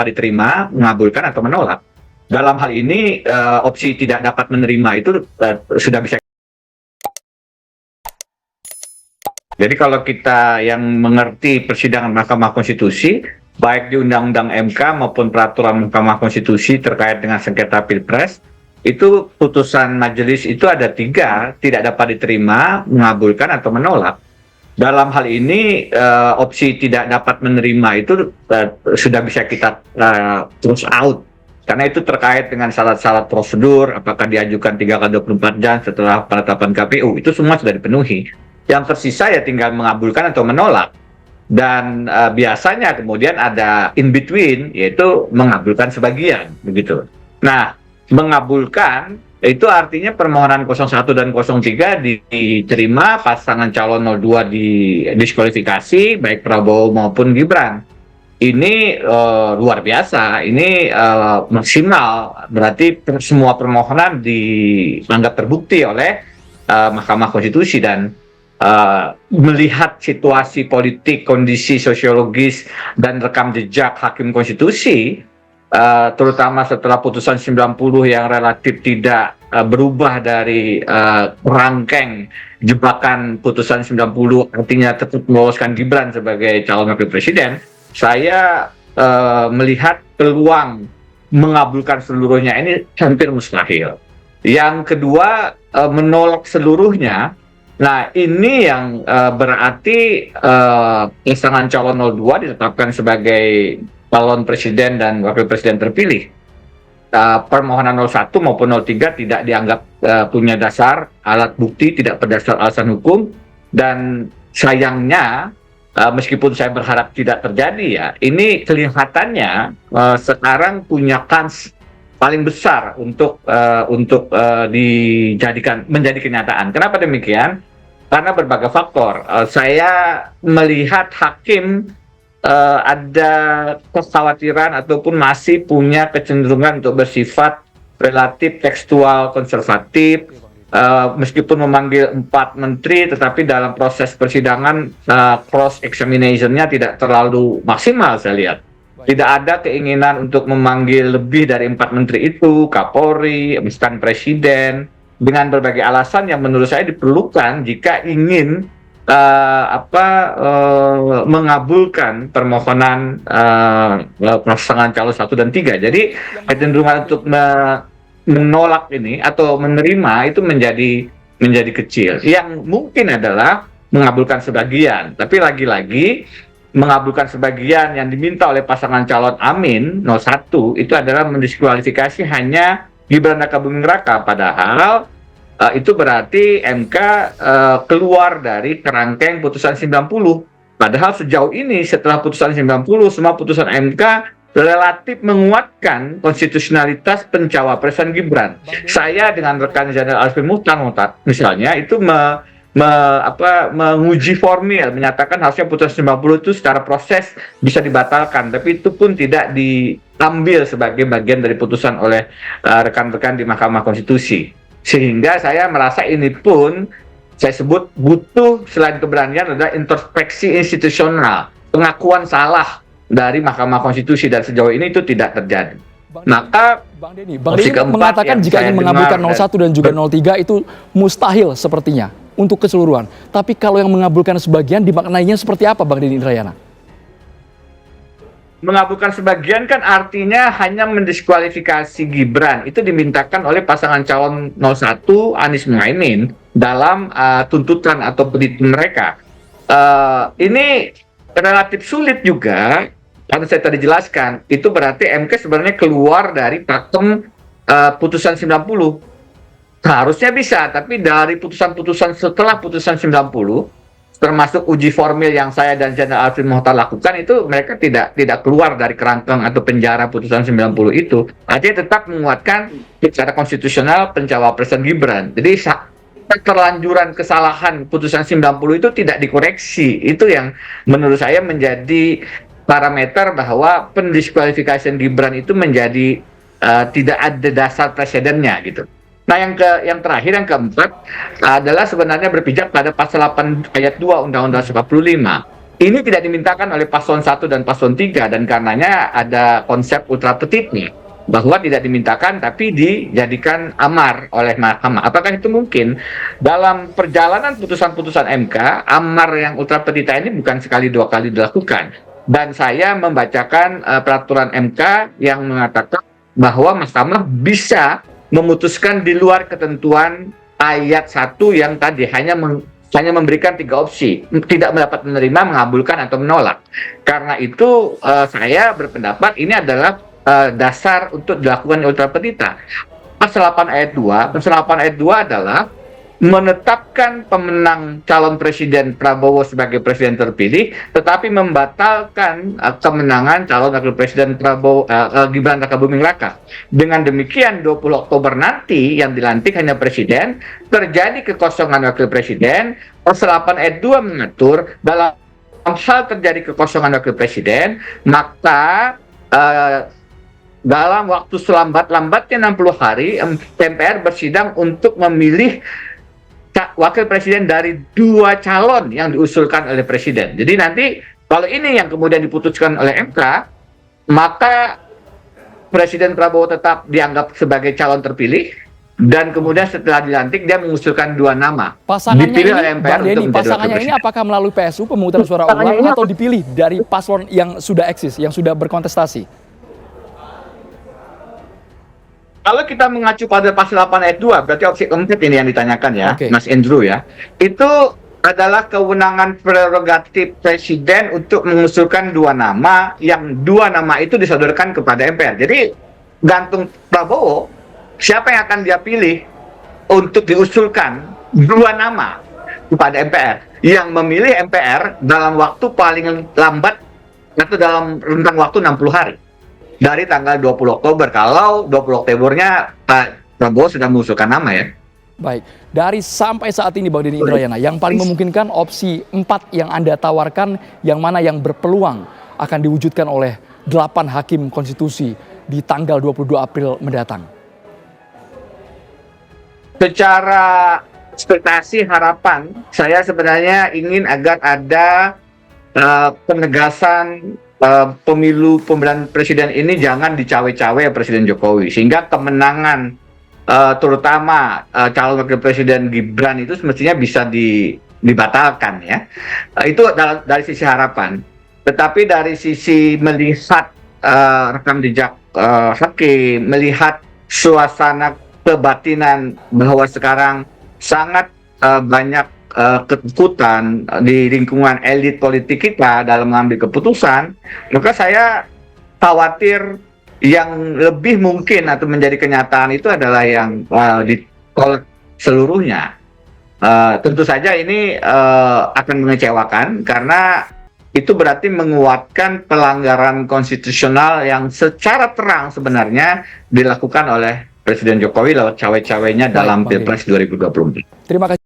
dapat diterima, mengabulkan atau menolak. Dalam hal ini opsi tidak dapat menerima itu sudah bisa. Jadi kalau kita yang mengerti persidangan Mahkamah Konstitusi, baik di Undang-Undang MK maupun peraturan Mahkamah Konstitusi terkait dengan sengketa Pilpres, itu putusan majelis itu ada 3, tidak dapat diterima, mengabulkan atau menolak. Dalam hal ini opsi tidak dapat menerima itu sudah bisa kita terus out, karena itu terkait dengan syarat-syarat prosedur, apakah diajukan 3x24 jam setelah penetapan KPU, itu semua sudah dipenuhi. Yang tersisa ya tinggal mengabulkan atau menolak. Dan biasanya kemudian ada in between, yaitu mengabulkan sebagian, begitu. Nah, mengabulkan itu artinya permohonan 01 dan 03 diterima, pasangan calon 02 didiskualifikasi, baik Prabowo maupun Gibran. Ini luar biasa, ini maksimal, berarti semua permohonan dianggap terbukti oleh Mahkamah Konstitusi. Dan melihat situasi politik, kondisi sosiologis, dan rekam jejak Hakim Konstitusi, terutama setelah putusan 90 yang relatif tidak berubah dari rangkaian jebakan putusan 90, artinya tetap meloloskan Gibran sebagai calon wakil presiden, saya melihat peluang mengabulkan seluruhnya ini hampir mustahil. Yang kedua, menolak seluruhnya. Nah, ini yang berarti pasangan calon 02 ditetapkan sebagai calon presiden dan wakil presiden terpilih. Permohonan 01 maupun 03 tidak dianggap punya dasar alat bukti, tidak berdasar alasan hukum, dan sayangnya meskipun saya berharap tidak terjadi ya, ini kelihatannya sekarang punya kans paling besar untuk menjadi kenyataan. Kenapa demikian? Karena berbagai faktor. Saya melihat hakim ada kekhawatiran ataupun masih punya kecenderungan untuk bersifat relatif tekstual konservatif, meskipun memanggil 4 menteri, tetapi dalam proses persidangan cross examination-nya tidak terlalu maksimal saya lihat. Tidak ada keinginan untuk memanggil lebih dari 4 menteri itu, Kapolri, misalkan presiden, dengan berbagai alasan yang menurut saya diperlukan jika ingin mengabulkan permohonan pasangan calon 1 dan 3. Jadi kecenderungan untuk menolak ini atau menerima itu menjadi kecil. Yang mungkin adalah mengabulkan sebagian, tapi lagi-lagi mengabulkan sebagian yang diminta oleh pasangan calon Amin 01 itu adalah mendiskualifikasi hanya Gibran Rakabuming Raka, padahal itu berarti MK keluar dari kerangkeng putusan 90. Padahal sejauh ini setelah putusan 90, semua putusan MK relatif menguatkan konstitusionalitas pencawapresan Gibran. Saya dengan rekan Zainal Arifin Muhtar misalnya itu menguji formil, menyatakan harusnya putusan 90 itu secara proses bisa dibatalkan, tapi itu pun tidak diambil sebagai bagian dari putusan oleh rekan-rekan di Mahkamah Konstitusi. Sehingga saya merasa ini pun saya sebut butuh, selain keberanian, adalah introspeksi institusional, pengakuan salah dari Mahkamah Konstitusi, dan sejauh ini itu tidak terjadi. Maka Bang Denny mengatakan jika ingin mengabulkan 01 dan juga 03 itu mustahil sepertinya untuk keseluruhan. Tapi kalau yang mengabulkan sebagian dimaknainya seperti apa, Bang Denny Indrayana? Mengabulkan sebagian kan artinya hanya mendiskualifikasi Gibran. Itu dimintakan oleh pasangan calon 01 Anies Muhaimin dalam tuntutan atau petitum mereka. Ini relatif sulit juga, karena saya tadi jelaskan, itu berarti MK sebenarnya keluar dari pakem putusan 90. Harusnya bisa, tapi dari putusan-putusan setelah putusan 90, termasuk uji formil yang saya dan Zainal Arifin Muhtar lakukan, itu mereka tidak keluar dari kerangkeng atau penjara putusan 90 itu. Artinya tetap menguatkan secara konstitusional pencawapresan Gibran. Jadi keterlanjuran kesalahan putusan 90 itu tidak dikoreksi. Itu yang menurut saya menjadi parameter bahwa pendiskualifikasian Gibran itu menjadi tidak ada dasar presidennya gitu. Nah, yang terakhir, yang keempat adalah sebenarnya berpijak pada pasal 8 ayat 2 Undang-Undang 45. ini tidak dimintakan oleh paslon 1 dan paslon 3, dan karenanya ada konsep ultra petite nih, bahwa tidak dimintakan tapi dijadikan amar oleh mahkamah. Apakah itu mungkin? Dalam perjalanan putusan-putusan MK, amar yang ultra petita ini bukan sekali dua kali dilakukan. Dan saya membacakan peraturan MK yang mengatakan bahwa mahkamah bisa memutuskan di luar ketentuan ayat 1 yang tadi hanya memberikan 3 opsi, tidak mendapat menerima, mengabulkan, atau menolak. Karena itu saya berpendapat ini adalah dasar untuk dilakukan ultra petita. Pasal 8 ayat 2, pasal 8 ayat 2 adalah menetapkan pemenang calon presiden Prabowo sebagai presiden terpilih, tetapi membatalkan kemenangan calon wakil presiden Prabowo Gibran Rakabuming Raka. Dengan demikian 20 Oktober nanti yang dilantik hanya presiden, terjadi kekosongan wakil presiden. Pasal 8 ayat 2 mengatur dalam hal terjadi kekosongan wakil presiden, maka dalam waktu selambat-lambatnya 60 hari, MPR bersidang untuk memilih wakil presiden dari 2 calon yang diusulkan oleh presiden. Jadi nanti kalau ini yang kemudian diputuskan oleh MK, maka Presiden Prabowo tetap dianggap sebagai calon terpilih, dan kemudian setelah dilantik dia mengusulkan 2 nama. Pasangannya dipilih ini, oleh MPR Bang Denny, untuk menjadi pasangannya wakil ini presiden. apakah melalui PSU pemungutan suara ulang atau dipilih dari paslon yang sudah eksis, yang sudah berkontestasi? Kalau kita mengacu pada pasal 8 ayat 2, berarti opsi keempat ini yang ditanyakan ya, Oke. Mas Andrew ya. Itu adalah kewenangan prerogatif presiden untuk mengusulkan 2 nama, yang 2 nama itu disodorkan kepada MPR. Jadi gantung Prabowo, siapa yang akan dia pilih untuk diusulkan 2 nama kepada MPR. Yang memilih MPR dalam waktu paling lambat, atau dalam rentang waktu 60 hari. Dari tanggal 20 Oktober, kalau 20 Oktobernya Pak Prabowo sudah mengusulkan nama ya. Baik, dari sampai saat ini Bang Denny Indrayana, yang paling memungkinkan opsi 4 yang Anda tawarkan, yang mana yang berpeluang akan diwujudkan oleh 8 hakim konstitusi di tanggal 22 April mendatang? Secara ekspektasi harapan, saya sebenarnya ingin agar ada penegasan pemilu pemilihan presiden ini jangan dicawe-cawe Presiden Jokowi, sehingga kemenangan terutama calon wakil presiden Gibran itu semestinya bisa dibatalkan ya. Itu dari sisi harapan. Tetapi dari sisi melihat rekam jejak hakim, melihat suasana kebatinan bahwa sekarang sangat banyak ketakutan di lingkungan elit politik kita dalam mengambil keputusan, maka saya khawatir yang lebih mungkin atau menjadi kenyataan itu adalah yang ditolak seluruhnya. Tentu saja ini akan mengecewakan karena itu berarti menguatkan pelanggaran konstitusional yang secara terang sebenarnya dilakukan oleh Presiden Jokowi lewat cawe-cawenya dalam Pilpres 2024. Terima kasih.